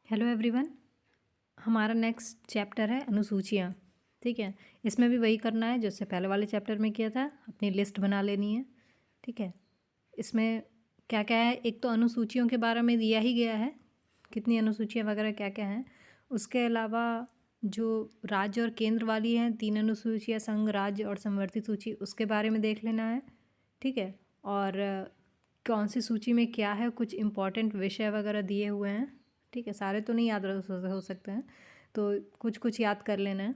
Hello everyone. हमारा next chapter है अनुसूचियाँ। ठीक है, इसमें भी वही करना है जो इससे पहले वाले चैप्टर में किया था, अपनी लिस्ट बना लेनी है। ठीक है, इसमें क्या क्या है, एक तो अनुसूचियों के बारे में दिया ही गया है, कितनी अनुसूचियाँ वगैरह क्या क्या हैं। उसके अलावा जो राज्य और केंद्र वाली हैं 3 अनुसूचियाँ, संघ, राज्य और संवर्धित सूची, उसके बारे में देख लेना है। ठीक है, और कौन सी सूची में क्या है, कुछ इम्पॉर्टेंट विषय वगैरह दिए हुए हैं। ठीक है, सारे तो नहीं याद हो सकते हैं, तो कुछ कुछ याद कर लेना है।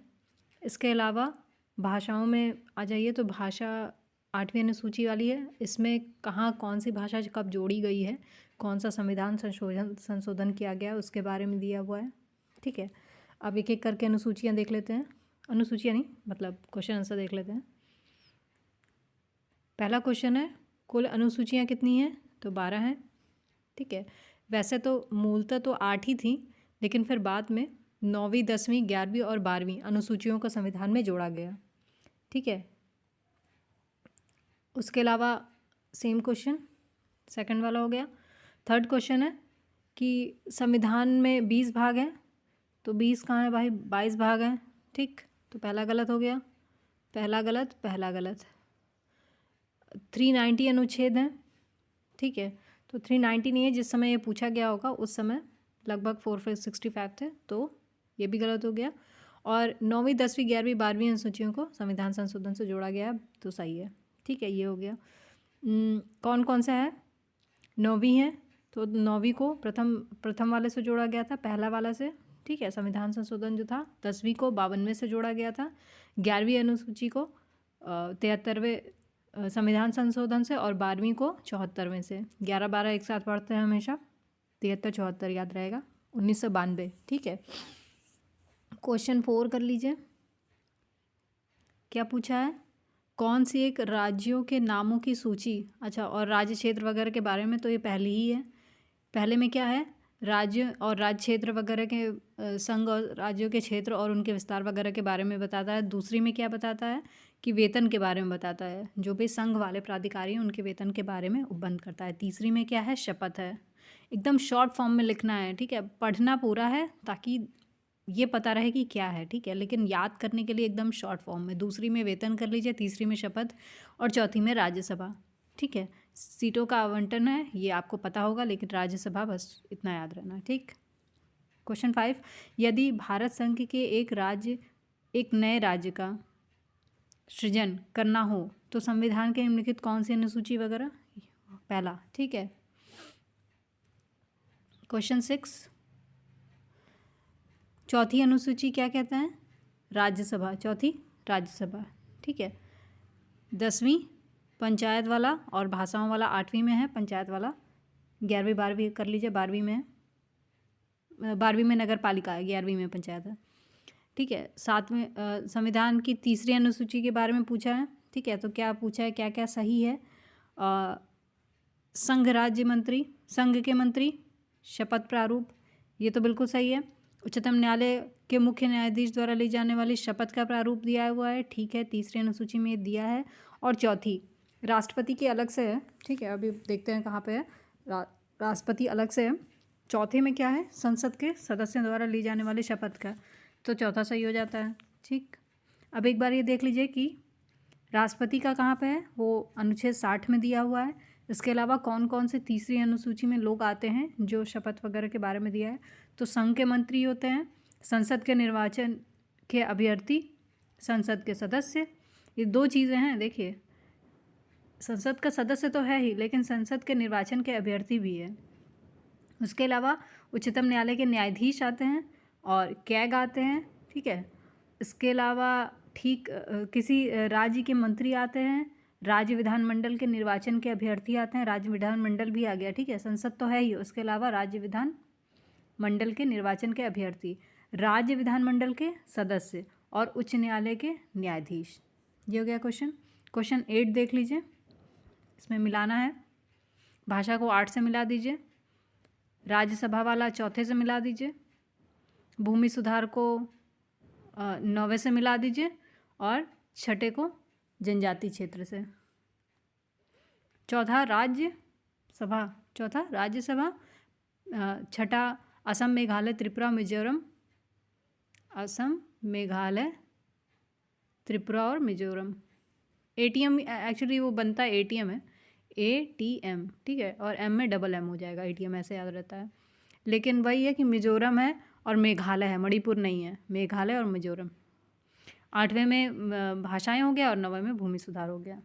इसके अलावा भाषाओं में आ जाइए, तो भाषा 8वीं अनुसूची वाली है। इसमें कहाँ कौन सी भाषा कब जोड़ी गई है, कौन सा संविधान संशोधन किया गया, उसके बारे में दिया हुआ है। ठीक है, अब एक एक करके अनुसूचियाँ देख लेते हैं, अनुसूचियाँ नहीं मतलब क्वेश्चन आंसर देख लेते हैं। पहला क्वेश्चन है, कुल अनुसूचियाँ कितनी हैं? तो 12 हैं। ठीक है, वैसे तो मूलतः तो 8 ही थी, लेकिन फिर बाद में 9वीं, 10वीं, 11वीं और 12वीं अनुसूचियों को संविधान में जोड़ा गया। ठीक है, उसके अलावा सेम क्वेश्चन सेकंड वाला हो गया। थर्ड क्वेश्चन है कि संविधान में 20 भाग हैं, तो 20 कहाँ है भाई, 22 भाग हैं। ठीक, तो पहला गलत हो गया, पहला गलत, पहला गलत। 390 अनुच्छेद हैं। ठीक है, तो 390 नहीं है, जिस समय ये पूछा गया होगा उस समय लगभग 465 थे, तो ये भी गलत हो गया। और 9वीं, 10वीं, 11वीं, 12वीं अनुसूचियों को संविधान संशोधन से जोड़ा गया, तो सही है। ठीक है, ये हो गया। कौन कौन सा है? 9वीं है, तो 9वीं को प्रथम वाले से जोड़ा गया था, पहला वाला से। ठीक है, संविधान संशोधन जो था। 10वीं को 52वें से जोड़ा गया था। 11वीं अनुसूची को 73वें संविधान संशोधन से, और 12वीं को 74वें से। 11 12 एक साथ पढ़ते हैं हमेशा, 73 74 याद रहेगा। 1992। ठीक है, क्वेश्चन 4 कर लीजिए। क्या पूछा है? कौन सी एक राज्यों के नामों की सूची, अच्छा, और राज्य क्षेत्र वगैरह के बारे में तो ये पहली ही है। पहले में क्या है, राज्य और राज्य क्षेत्र वगैरह के संघ और राज्यों के क्षेत्र और उनके विस्तार वगैरह के बारे में बताता है। दूसरी में क्या बताता है कि वेतन के बारे में बताता है, जो भी संघ वाले प्राधिकारी हैं उनके वेतन के बारे में उपबंध करता है। तीसरी में क्या है, शपथ है। एकदम शॉर्ट फॉर्म में लिखना है। ठीक है, पढ़ना पूरा है ताकि ये पता रहे कि क्या है। ठीक है, लेकिन याद करने के लिए एकदम शॉर्ट फॉर्म में। दूसरी में वेतन कर लीजिए, तीसरी में शपथ, और चौथी में राज्यसभा। ठीक है, सीटों का आवंटन है ये आपको पता होगा, लेकिन राज्यसभा बस इतना याद रहना है। ठीक, क्वेश्चन 5, यदि भारत संघ के एक नए राज्य का सृजन करना हो तो संविधान के निम्नलिखित कौन सी अनुसूची वगैरह पहला। ठीक है, क्वेश्चन 6, चौथी अनुसूची क्या कहते हैं? राज्यसभा, चौथी राज्यसभा। ठीक है, 10वीं पंचायत वाला और भाषाओं वाला 8वीं में है, पंचायत वाला 11वीं 12वीं कर लीजिए, 12वीं में है। 12वीं में नगर पालिका है, 11वीं में पंचायत है। ठीक है, 7वें संविधान की तीसरी अनुसूची के बारे में पूछा है। ठीक है, तो क्या पूछा है, क्या क्या सही है? संघ राज्य मंत्री, संघ के मंत्री, शपथ प्रारूप, ये तो बिल्कुल सही है। उच्चतम न्यायालय के मुख्य न्यायाधीश द्वारा ली जाने वाली शपथ का प्रारूप दिया हुआ है। ठीक है, तीसरी अनुसूची में ये दिया है। और चौथी राष्ट्रपति की अलग से है। ठीक है, अभी देखते हैं कहाँ पे है। राष्ट्रपति अलग से है। चौथे में क्या है, संसद के सदस्यों द्वारा ली जाने वाली शपथ का, तो चौथा सही हो जाता है। ठीक, अब एक बार ये देख लीजिए कि राष्ट्रपति का कहाँ पे है, वो अनुच्छेद 60 में दिया हुआ है। इसके अलावा कौन कौन से तीसरी अनुसूची में लोग आते हैं जो शपथ वगैरह के बारे में दिया है, तो संघ के मंत्री होते हैं, संसद के निर्वाचन के अभ्यर्थी, संसद के सदस्य। ये दो चीज़ें हैं। देखिए, संसद का सदस्य तो है ही, लेकिन संसद के निर्वाचन के अभ्यर्थी भी है। उसके अलावा उच्चतम न्यायालय के न्यायाधीश आते हैं और कैग आते हैं। ठीक है, इसके अलावा किसी राज्य के मंत्री आते हैं, राज्य विधानमंडल के निर्वाचन के अभ्यर्थी आते हैं, राज्य विधानमंडल भी आ गया। ठीक है, संसद तो है ही, उसके अलावा राज्य विधान मंडल के निर्वाचन के अभ्यर्थी, राज्य विधानमंडल के सदस्य और उच्च न्यायालय के न्यायाधीश। ये हो गया क्वेश्चन। क्वेश्चन 8 देख लीजिए, इसमें मिलाना है। भाषा को 8 से मिला दीजिए, राज्यसभा वाला चौथे से मिला दीजिए, भूमि सुधार को 9वें से मिला दीजिए, और छठे को जनजाति क्षेत्र से। चौथा राज्यसभा, छठा असम, मेघालय, त्रिपुरा, मिजोरम। असम, मेघालय, त्रिपुरा और मिजोरम। ATM एक्चुअली वो बनता है ATM है, ATM, ठीक है, और M में डबल M हो जाएगा, ATM ऐसे याद रहता है। लेकिन वही है कि मिजोरम है और मेघालय है, मणिपुर नहीं है, मेघालय और मिजोरम। 8वें में भाषाएं हो गया और 9वें में भूमि सुधार हो गया।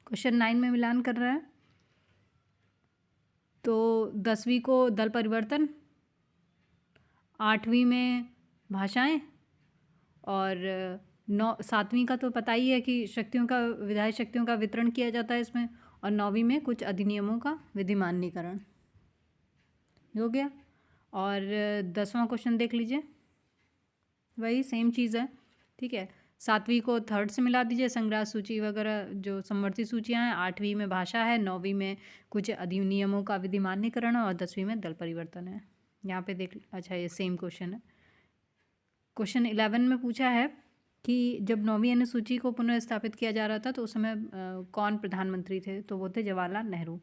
क्वेश्चन 9 में मिलान कर रहा है। तो 10वीं को दल परिवर्तन, 8वीं में भाषाएं, और 7वीं का तो पता ही है कि शक्तियों का, विधायी शक्तियों का वितरण किया जाता है इसमें, और 9वीं में कुछ अधिनियमों का विधिमान्यकरण हो गया। और 10वां क्वेश्चन देख लीजिए, वही सेम चीज़ है, ठीक है। 7वीं को 3rd से मिला दीजिए, संग्रह सूची वगैरह जो समवर्ती सूचियाँ हैं। 8वीं में भाषा है, 9वीं में कुछ अधिनियमों का विधिमान्यकरण है, और 10वीं में दल परिवर्तन है। यहाँ पे देख, अच्छा ये सेम क्वेश्चन है। क्वेश्चन 11 में पूछा है कि जब 9वीं अनुसूची को पुनर्स्थापित किया जा रहा था तो उस समय कौन प्रधानमंत्री थे, तो वो थे जवाहरलाल नेहरू।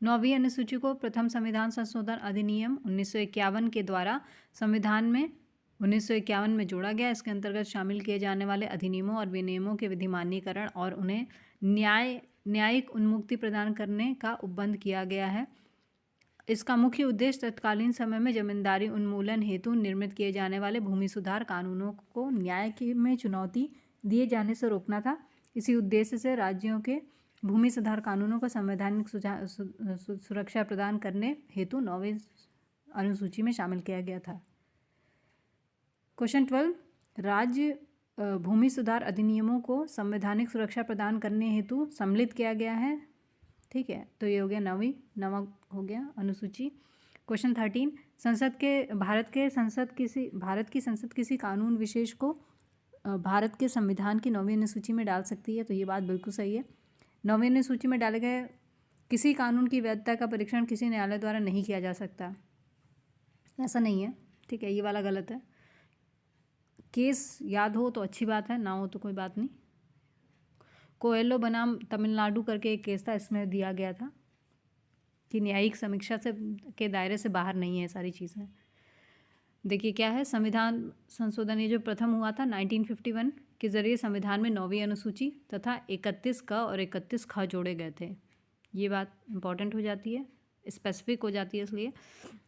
9वीं अनुसूची को प्रथम संविधान संशोधन अधिनियम 1951 के द्वारा संविधान में 1951 में जोड़ा गया। इसके अंतर्गत शामिल किए जाने वाले अधिनियमों और विनियमों के विधिमान्यकरण और उन्हें न्यायिक उन्मुक्ति प्रदान करने का उपबंध किया गया है। इसका मुख्य उद्देश्य तत्कालीन समय में जमींदारी उन्मूलन हेतु निर्मित किए जाने वाले भूमि सुधार कानूनों को न्याय में चुनौती दिए जाने से रोकना था। इसी उद्देश्य से राज्यों के भूमि सुधार कानूनों को संवैधानिक सुरक्षा प्रदान करने हेतु 9वीं अनुसूची में शामिल किया गया था। क्वेश्चन 12, राज्य भूमि सुधार अधिनियमों को संवैधानिक सुरक्षा प्रदान करने हेतु सम्मिलित किया गया है, ठीक है। तो ये हो गया 9वां हो गया अनुसूची। क्वेश्चन 13, भारत की संसद किसी कानून विशेष को भारत के संविधान की 9वीं अनुसूची में डाल सकती है, तो ये बात बिल्कुल सही है। 9वीं अनुसूची में डाले गए किसी कानून की वैधता का परीक्षण किसी न्यायालय द्वारा नहीं किया जा सकता, ऐसा नहीं है, ठीक है, ये वाला गलत है। केस याद हो तो अच्छी बात है, ना हो तो कोई बात नहीं। कोएलो बनाम तमिलनाडु करके एक केस था, इसमें दिया गया था कि न्यायिक समीक्षा से के दायरे से बाहर नहीं है सारी चीज़ें। देखिए क्या है, संविधान संशोधन ये जो प्रथम हुआ था 1951 के ज़रिए संविधान में 9वीं अनुसूची तथा 31 क और 31 ख जोड़े गए थे। ये बात इंपॉर्टेंट हो जाती है, स्पेसिफिक हो जाती है। इसलिए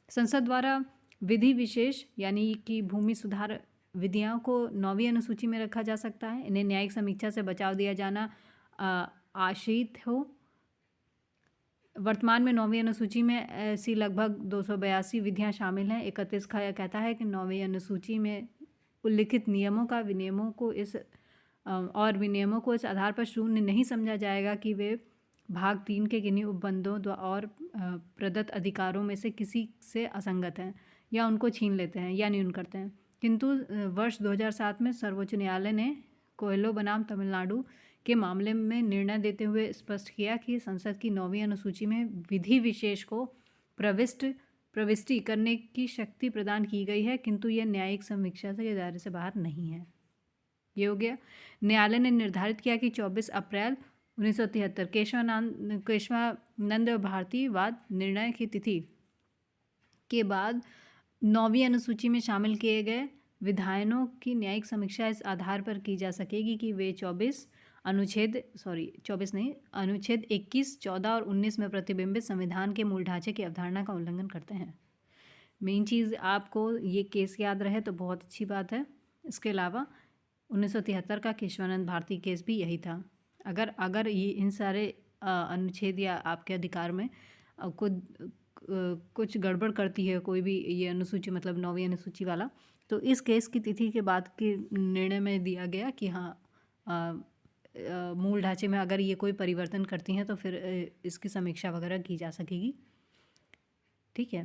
संसद द्वारा विधि विशेष यानी कि भूमि सुधार विधियों को 9वीं अनुसूची में रखा जा सकता है। इन्हें न्यायिक समीक्षा से बचाव दिया जाना आश्रित हो। वर्तमान में 9वीं अनुसूची में ऐसी लगभग 282 विधियां शामिल हैं। 31 ख यह कहता है कि 9वीं अनुसूची में उल्लिखित नियमों का विनियमों को इस आधार पर शून्य नहीं समझा जाएगा कि वे भाग 3 के किन्हीं उपबंधों और प्रदत्त अधिकारों में से किसी से असंगत हैं या उनको छीन लेते हैं या न्यून करते हैं। किंतु वर्ष 2007 में सर्वोच्च न्यायालय ने कोएलो बनाम तमिलनाडु के मामले में निर्णय देते हुए स्पष्ट किया कि संसद की 9वीं अनुसूची में विधि विशेष को प्रविष्टि करने की शक्ति प्रदान की गई है, किंतु यह न्यायिक समीक्षा के दायरे से बाहर नहीं है। ये हो गया। न्यायालय ने निर्धारित किया कि 24 अप्रैल 1973 केशवानंद भारती वाद निर्णय की तिथि के बाद 9वीं अनुसूची में शामिल किए गए विधायनों की न्यायिक समीक्षा इस आधार पर की जा सकेगी कि वे अनुच्छेद 21, 14 और 19 में प्रतिबिंबित संविधान के मूल ढांचे की अवधारणा का उल्लंघन करते हैं। मेन चीज़ आपको ये केस याद रहे तो बहुत अच्छी बात है। इसके अलावा 1973 का केशवानंद भारती केस भी यही था। अगर ये इन सारे अनुच्छेद या आपके अधिकार में कुछ गड़बड़ करती है कोई भी ये अनुसूची, मतलब 9वीं अनुसूची वाला, तो इस केस की तिथि के बाद के निर्णय में दिया गया कि हाँ मूल ढांचे में अगर ये कोई परिवर्तन करती हैं तो फिर इसकी समीक्षा वगैरह की जा सकेगी, ठीक है।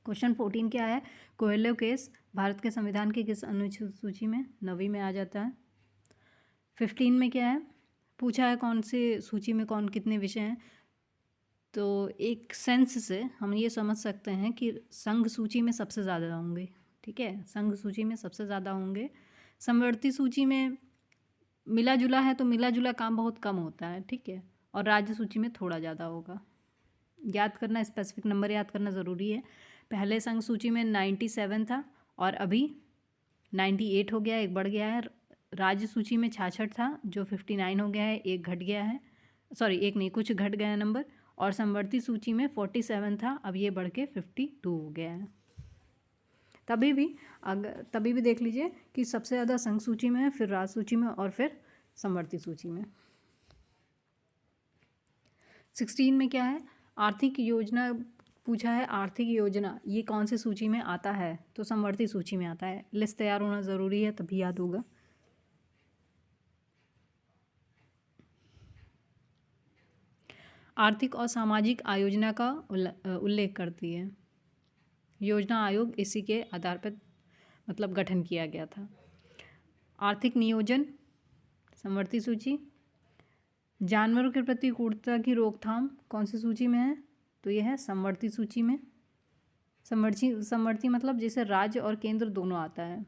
क्वेश्चन 14 क्या है, कोएलो केस भारत के संविधान की किस अनुसूची में? 9वीं में आ जाता है। 15 में क्या है पूछा है, कौन सी सूची में कौन कितने विषय हैं? तो एक सेंस से हम ये समझ सकते हैं कि संघ सूची में सबसे ज़्यादा होंगे, ठीक है, संघ सूची में सबसे ज़्यादा होंगे। समवर्ती सूची में मिला जुला है तो मिला जुला काम बहुत कम होता है, ठीक है, और राज्य सूची में थोड़ा ज़्यादा होगा। याद करना, स्पेसिफिक नंबर याद करना ज़रूरी है। पहले संघ सूची में 97 था और अभी 98 हो गया, एक बढ़ गया है। राज्य सूची में 66 था जो 59 हो गया है, एक घट गया है, सॉरी एक नहीं, कुछ घट गया है नंबर। और समवर्ती सूची में 47 था, अब ये बढ़ के 52 हो गया है। तभी भी देख लीजिए कि सबसे ज़्यादा संघ सूची में है, फिर राज्य सूची में और फिर समवर्ती सूची में। 16 में क्या है, आर्थिक योजना पूछा है। आर्थिक योजना ये कौन सी सूची में आता है, तो समवर्ती सूची में आता है। लिस्ट तैयार होना ज़रूरी है तभी याद होगा। आर्थिक और सामाजिक आयोजना का उल्लेख करती है। योजना आयोग इसी के आधार पर मतलब गठन किया गया था। आर्थिक नियोजन समवर्ती सूची। जानवरों के प्रति क्रूरता की रोकथाम कौन सी सूची में है, तो यह है समवर्ती सूची में। समवर्ती मतलब जैसे राज्य और केंद्र दोनों आता है।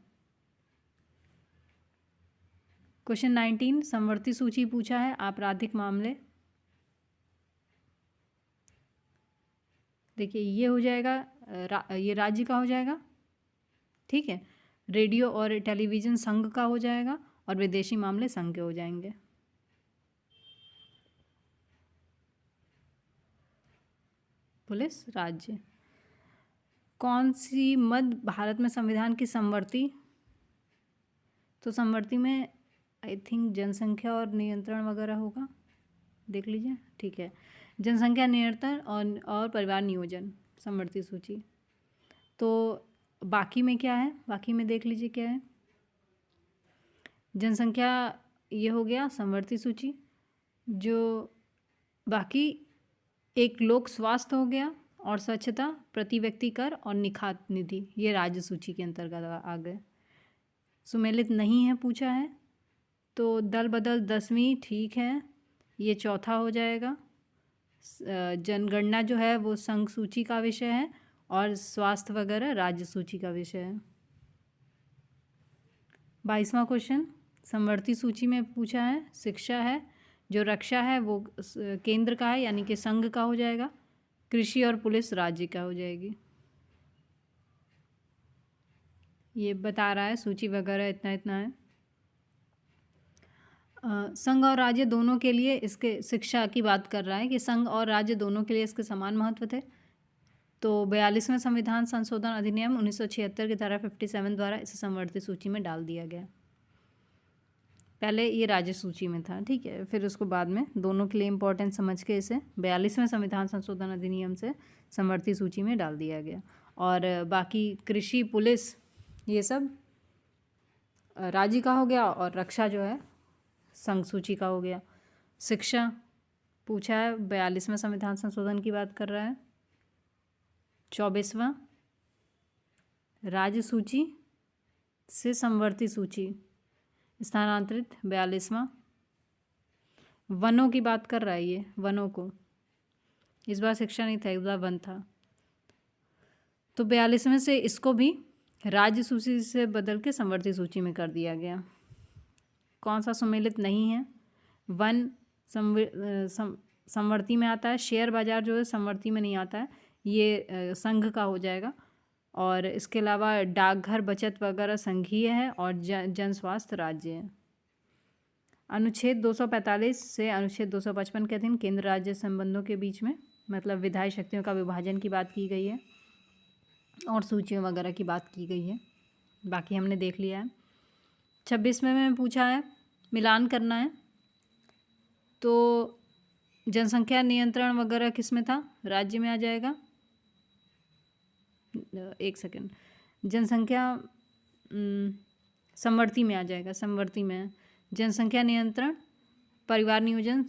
क्वेश्चन 19 समवर्ती सूची पूछा है, आपराधिक मामले। देखिए ये हो जाएगा ये राज्य का हो जाएगा, ठीक है। रेडियो और टेलीविज़न संघ का हो जाएगा और विदेशी मामले संघ के हो जाएंगे। पुलिस राज्य। कौन सी मध्य भारत में संविधान की समवर्ती, तो समवर्ती में आई थिंक जनसंख्या और नियंत्रण वगैरह होगा, देख लीजिए, ठीक है। जनसंख्या नियंत्रण और परिवार नियोजन समवर्ती सूची। तो बाकी में क्या है, बाकी में देख लीजिए क्या है। जनसंख्या ये हो गया समवर्ती सूची। जो बाकी एक लोक स्वास्थ्य हो गया और स्वच्छता, प्रति व्यक्ति कर और निखात निधि, ये राज्य सूची के अंतर्गत आ गए। सुमेलित नहीं है पूछा है, तो दल बदल 10वीं ठीक है, ये चौथा हो जाएगा। जनगणना जो है वो संघ सूची का विषय है और स्वास्थ्य वगैरह राज्य सूची का विषय है। 22वां क्वेश्चन समवर्ती सूची में पूछा है, शिक्षा है। जो रक्षा है वो केंद्र का है यानी कि संघ का हो जाएगा। कृषि और पुलिस राज्य का हो जाएगी। ये बता रहा है सूची वगैरह इतना इतना है। संघ और राज्य दोनों के लिए इसके शिक्षा की बात कर रहा है कि संघ और राज्य दोनों के लिए इसके समान महत्व थे। तो 42वें संविधान संशोधन अधिनियम 1976 की धारा 57 द्वारा इसे समवर्ती सूची में डाल दिया गया। पहले ये राज्य सूची में था, ठीक है, फिर उसको बाद में दोनों के लिए इम्पोर्टेंट समझ के इसे 42वें संविधान संशोधन अधिनियम से समवर्ती सूची में डाल दिया गया। और बाकी कृषि, पुलिस, ये सब राज्य का हो गया और रक्षा जो है संघ सूची का हो गया। शिक्षा पूछा है, 42वें संविधान संशोधन की बात कर रहा है। 24वां राज्य सूची से समवर्ती सूची स्थानांतरित। 42वां वनों की बात कर रहा है, ये वनों को, इस बार शिक्षा नहीं था, इस बार वन था। तो 42वें से इसको भी राज्य सूची से बदल के समवर्ती सूची में कर दिया गया। कौन सा सम्मिलित नहीं है, वन समवर्ती में आता है। शेयर बाजार जो है समवर्ती में नहीं आता है, ये संघ का हो जाएगा। और इसके अलावा डाकघर, बचत वगैरह संघीय है और जन स्वास्थ्य राज्य है। अनुच्छेद 245 से अनुच्छेद 255 के अधीन केंद्र राज्य संबंधों के बीच में मतलब विधायी शक्तियों का विभाजन की बात की गई है और सूचियों वगैरह की बात की गई है, बाकी हमने देख लिया है। 26वें में पूछा है, मिलान करना है, तो जनसंख्या नियंत्रण वगैरह किस में था, राज्य में आ जाएगा। एक सेकंड, जनसंख्या समवर्ती में आ जाएगा, समवर्ती में जनसंख्या नियंत्रण, परिवार नियोजन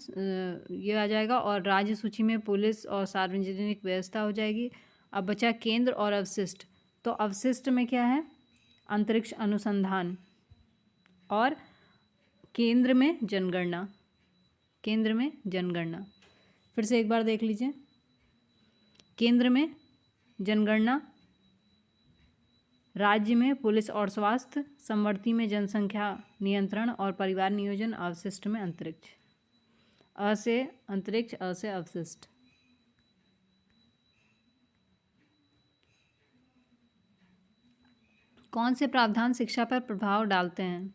ये आ जाएगा। और राज्य सूची में पुलिस और सार्वजनिक व्यवस्था हो जाएगी। अब बचा केंद्र और अवशिष्ट, तो अवशिष्ट में क्या है, अंतरिक्ष अनुसंधान और केंद्र में जनगणना, केंद्र में जनगणना। फिर से एक बार देख लीजिए, केंद्र में जनगणना, राज्य में पुलिस और स्वास्थ्य, समवर्ती में जनसंख्या नियंत्रण और परिवार नियोजन, अवशिष्ट में अंतरिक्ष। अ से अंतरिक्ष, अ से अवशिष्ट। कौन से प्रावधान शिक्षा पर प्रभाव डालते हैं?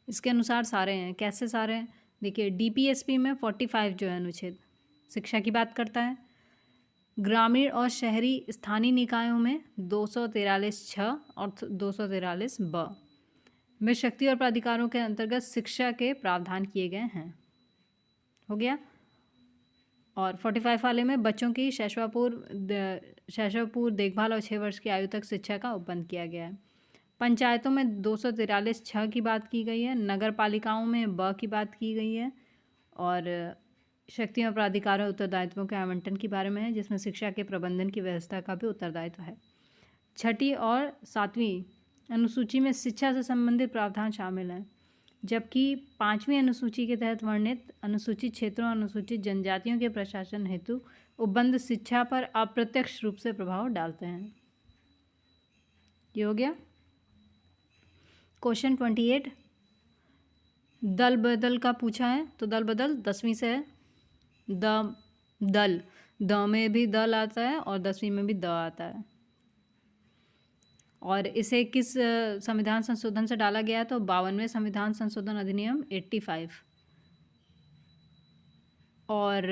इसके अनुसार सारे हैं। कैसे सारे हैं? देखिए, डीपीएसपी में 45 जो है अनुच्छेद शिक्षा की बात करता है। ग्रामीण और शहरी स्थानीय निकायों में 243(6) और 243(ब) में शक्ति और प्राधिकारों के अंतर्गत शिक्षा के प्रावधान किए गए हैं। हो गया। और 45 वाले में बच्चों की शैशवपूर्व देखभाल और 6 वर्ष की आयु तक शिक्षा का उपबंध किया गया है। पंचायतों में 243(6) की बात की गई है। नगर पालिकाओं में ब की बात की गई है। और शक्ति और प्राधिकारों उत्तरदायित्वों के आवंटन के बारे में है, जिसमें शिक्षा के प्रबंधन की व्यवस्था का भी उत्तरदायित्व है। 6ठी और 7वीं अनुसूची में शिक्षा से संबंधित प्रावधान शामिल हैं, जबकि 5वीं अनुसूची के तहत वर्णित अनुसूचित क्षेत्रों और अनुसूचित जनजातियों के प्रशासन हेतु उपबंध शिक्षा पर अप्रत्यक्ष रूप से प्रभाव डालते हैं। ये हो गया। क्वेश्चन 28 दल बदल का पूछा है, तो दल बदल 10वीं से है। द में भी दल आता है और 10वीं में भी द आता है। और इसे किस संविधान संशोधन से डाला गया है? तो 52वें संविधान संशोधन अधिनियम 85। और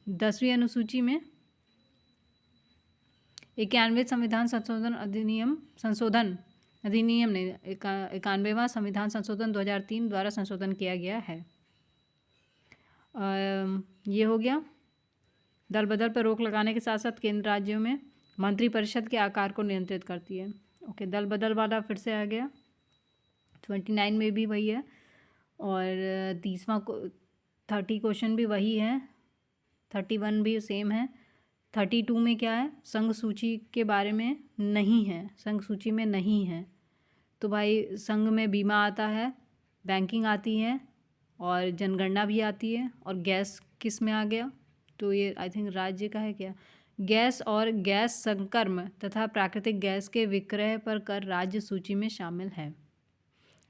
10वीं अनुसूची में 91वें संविधान संशोधन अधिनियम नहीं, 91वां संविधान संशोधन 2003 द्वारा संशोधन किया गया है। ये हो गया। दल बदल पर रोक लगाने के साथ साथ केंद्र राज्यों में मंत्रिपरिषद के आकार को नियंत्रित करती है। ओके, दल बदल वाला फिर से आ गया। 29 में भी वही है। और 30 क्वेश्चन भी वही है। 31 भी सेम है। 32 में क्या है? संघ सूची के बारे में नहीं है, संघ सूची में नहीं है। तो भाई संघ में बीमा आता है, बैंकिंग आती है और जनगणना भी आती है। और गैस किस में आ गया? तो ये आई थिंक राज्य का है क्या? गैस और गैस संक्रम तथा प्राकृतिक गैस के विक्रय पर कर राज्य सूची में शामिल है,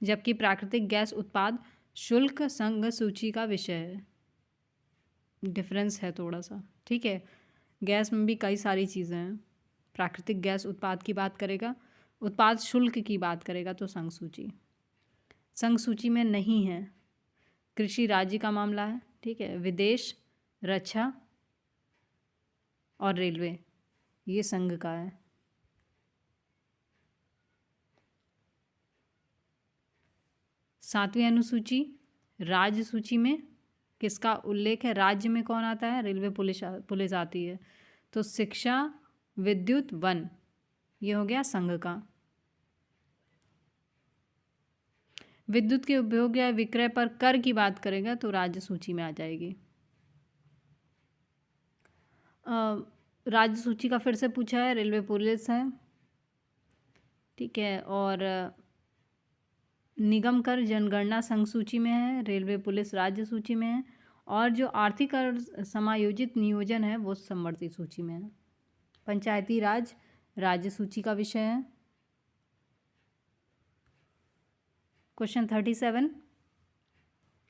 जबकि प्राकृतिक गैस उत्पाद शुल्क संघ सूची का विषय है। डिफरेंस है थोड़ा सा, ठीक है। गैस में भी कई सारी चीज़ें हैं। प्राकृतिक गैस उत्पाद की बात करेगा, उत्पाद शुल्क की बात करेगा तो संघ सूची में नहीं है। कृषि राज्य का मामला है, ठीक है। विदेश, रक्षा और रेलवे ये संघ का है। सातवीं अनुसूची राज्य सूची में किसका उल्लेख है? राज्य में कौन आता है? रेलवे, पुलिस आती है। तो शिक्षा, विद्युत, वन ये हो गया संघ का। विद्युत के उपयोग या विक्रय पर कर की बात करेगा तो राज्य सूची में आ जाएगी। राज्य सूची का फिर से पूछा है, रेलवे, पुलिस है, ठीक है। और निगम कर जनगणना संघ सूची में है, रेलवे, पुलिस राज्य सूची में है। और जो आर्थिक और समायोजित नियोजन है वो समवर्ती सूची में है। पंचायती राज राज्य सूची का विषय है। क्वेश्चन 37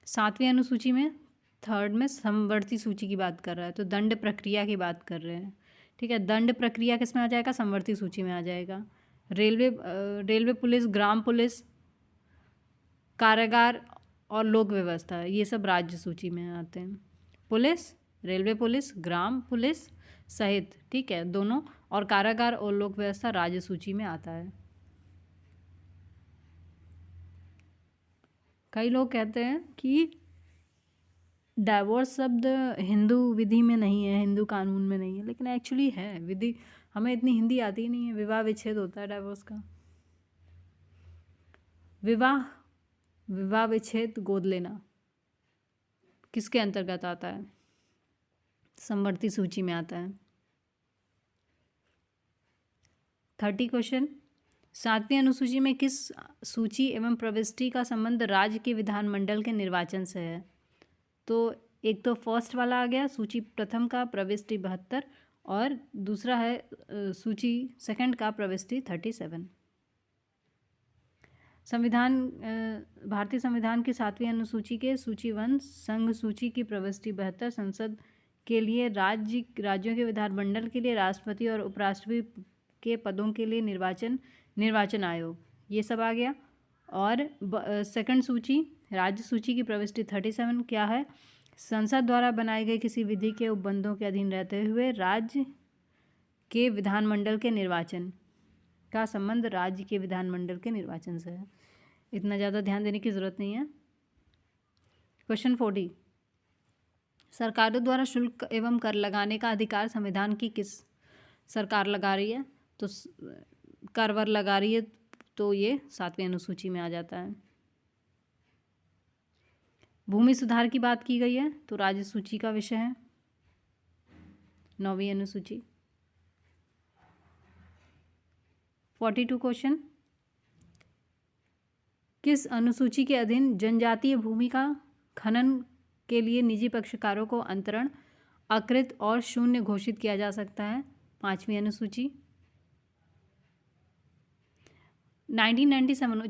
सातवीं अनुसूची में 3rd में समवर्ती सूची की बात कर रहा है, तो दंड प्रक्रिया की बात कर रहे हैं, ठीक है। दंड प्रक्रिया किस में आ जाएगा? समवर्ती सूची में आ जाएगा। रेलवे, पुलिस, ग्राम पुलिस, कारागार और लोक व्यवस्था ये सब राज्य सूची में आते हैं। पुलिस, रेलवे पुलिस, ग्राम पुलिस सहित, ठीक है, दोनों। और कारागार और लोक व्यवस्था राज्य सूची में आता है। कई लोग कहते हैं कि डाइवोर्स शब्द हिंदू विधि में नहीं है, हिंदू कानून में नहीं है, लेकिन एक्चुअली है विधि। हमें इतनी हिंदी आती ही नहीं है। विवाह विच्छेद होता है डाइवोर्स का। विवाह विच्छेद, गोद लेना किसके अंतर्गत आता है? समवर्ती सूची में आता है। 30 क्वेश्चन सातवीं अनुसूची में किस सूची एवं प्रविष्टि का संबंध राज्य के विधानमंडल के निर्वाचन से है? तो एक तो फर्स्ट वाला आ गया सूची प्रथम का प्रविष्टि 72 और दूसरा है सूची सेकंड का प्रविष्टि 37। भारतीय संविधान की 7वीं अनुसूची के सूची 1 संघ सूची की प्रविष्टि 72 संसद के लिए राज्यों के विधानमंडल के लिए राष्ट्रपति और उपराष्ट्रपति के पदों के लिए निर्वाचन आयोग, ये सब आ गया। और सेकंड सूची राज्य सूची की प्रविष्टि 37 क्या है? संसद द्वारा बनाए गए किसी विधि के उपबंधों के अधीन रहते हुए राज्य के विधानमंडल के निर्वाचन का संबंध राज्य के विधानमंडल के निर्वाचन से है। इतना ज़्यादा ध्यान देने की ज़रूरत नहीं है। क्वेश्चन 40, सरकारों द्वारा शुल्क एवं कर लगाने का अधिकार संविधान की किस सरकार लगा रही है? तो कर वर लगा रही है, तो ये 7वीं अनुसूची में आ जाता है। भूमि सुधार की बात की गई है तो राज्य सूची का विषय है, 9वीं अनुसूची। 42 क्वेश्चन, किस अनुसूची के अधीन जनजातीय भूमि का खनन के लिए निजी पक्षकारों को अंतरण, अकृत और शून्य घोषित किया जा सकता है? 5वीं अनुसूची। 1997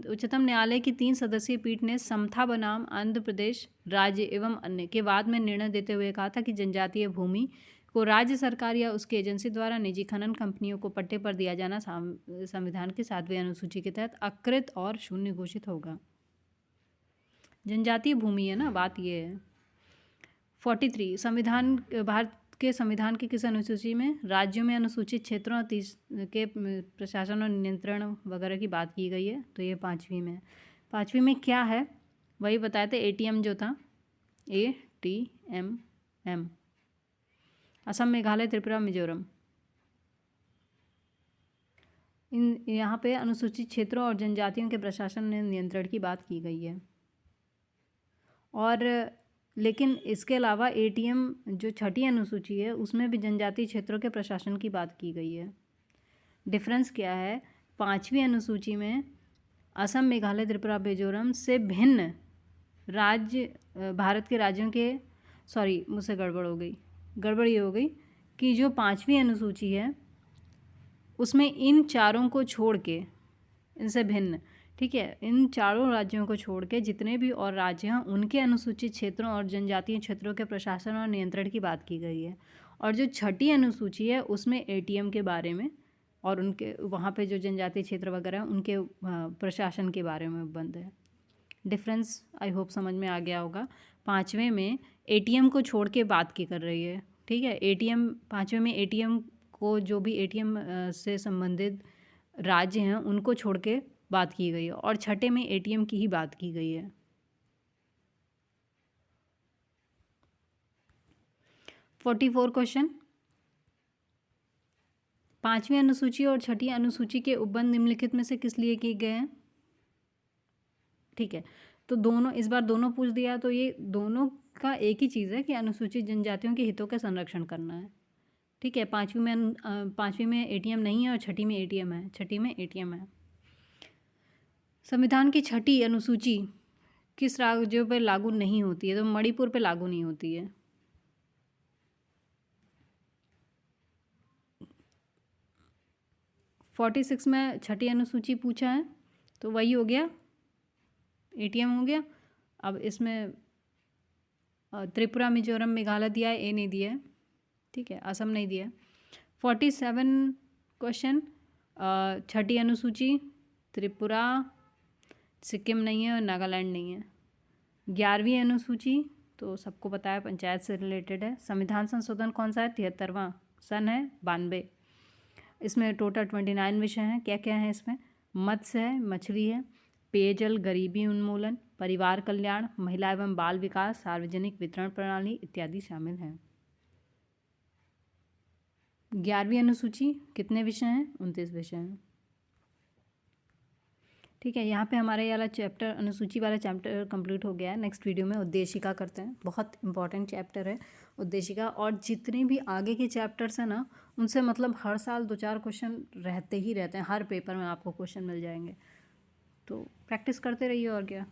उच्चतम न्यायालय की 3 सदस्यीय पीठ ने समता बनाम आंध्र प्रदेश राज्य एवं अन्य के बाद में निर्णय देते हुए कहा था कि जनजातीय भूमि को राज्य सरकार या उसकी एजेंसी द्वारा निजी खनन कंपनियों को पट्टे पर दिया जाना संविधान की 7वीं अनुसूची के तहत अकृत और शून्य घोषित होगा। जनजातीय भूमि है ना, बात ये है। 43, भारत के संविधान की किस अनुसूची में राज्यों में अनुसूचित क्षेत्रों के प्रशासन और नियंत्रण वगैरह की बात की गई है? तो ये 5वीं में। 5वीं में क्या है वही बताए थे, ATM जो था, ATM, असम, मेघालय, त्रिपुरा, मिजोरम। यहाँ पे अनुसूचित क्षेत्रों और जनजातियों के प्रशासन और नियंत्रण की बात की गई है। और लेकिन इसके अलावा ATM जो 6ठी अनुसूची है उसमें भी जनजातीय क्षेत्रों के प्रशासन की बात की गई है। डिफरेंस क्या है? 5वीं अनुसूची में असम, मेघालय, त्रिपुरा, मिजोरम से भिन्न राज्य भारत के राज्यों के मुझसे गड़बड़ ये हो गई कि जो 5वीं अनुसूची है उसमें इन चारों को छोड़ के, इनसे भिन्न, ठीक है, इन चारों राज्यों को छोड़ के जितने भी और राज्य हैं उनके अनुसूचित क्षेत्रों और जनजातीय क्षेत्रों के प्रशासन और नियंत्रण की बात की गई है। और जो 6ठी अनुसूची है उसमें ATM के बारे में और उनके वहाँ पे जो जनजातीय क्षेत्र वगैरह हैं उनके प्रशासन के बारे में बंद है। डिफरेंस आई होप समझ में आ गया होगा। 5वें में ATM को छोड़ के बात की कर रही है, ठीक है। 5वें में ATM को, जो भी ATM से संबंधित राज्य हैं उनको छोड़ के बात की गई है, और 6ठे में ATM की ही बात की गई है। क्वेश्चन, 5वीं अनुसूची और 6ठी अनुसूची के उपबंध निम्नलिखित में से किस लिए किए गए हैं? ठीक है, तो दोनों, इस बार दोनों पूछ दिया, तो ये दोनों का एक ही चीज़ है कि अनुसूचित जनजातियों के हितों का संरक्षण करना है, ठीक है। 5वीं में ATM नहीं है और 6ठी में ATM है, 6ठी में ATM है। संविधान की 6ठी अनुसूची किस राज्यों पर लागू नहीं होती है? तो मणिपुर पे लागू नहीं होती है। में 6ठी अनुसूची पूछा है तो वही हो गया, ATM हो गया। अब इसमें त्रिपुरा, मिजोरम, मेघालय दिया है, A नहीं दिया है, ठीक है, असम नहीं दिया है। 47 क्वेश्चन, 6ठी अनुसूची, त्रिपुरा, सिक्किम नहीं है और नागालैंड नहीं है। 11वीं अनुसूची तो सबको पता है, पंचायत से रिलेटेड है। संविधान संशोधन कौन सा है? 73वां सन है, 92। इसमें टोटल 29 विषय हैं। क्या क्या है इसमें? मत्स्य है, मछली है, पेयजल, गरीबी उन्मूलन, परिवार कल्याण, महिला एवं बाल विकास, सार्वजनिक वितरण प्रणाली इत्यादि शामिल हैं। 11वीं अनुसूची कितने विषय हैं? 29 विषय हैं, ठीक है। यहाँ पे हमारा ये वाला चैप्टर, अनुसूची वाला चैप्टर कंप्लीट हो गया है। नेक्स्ट वीडियो में उद्देशिका करते हैं, बहुत इंपॉर्टेंट चैप्टर है उद्देशिका। और जितने भी आगे के चैप्टर्स हैं ना, उनसे मतलब हर साल 2-4 क्वेश्चन रहते ही रहते हैं, हर पेपर में आपको क्वेश्चन मिल जाएंगे, तो प्रैक्टिस करते रहिए और क्या।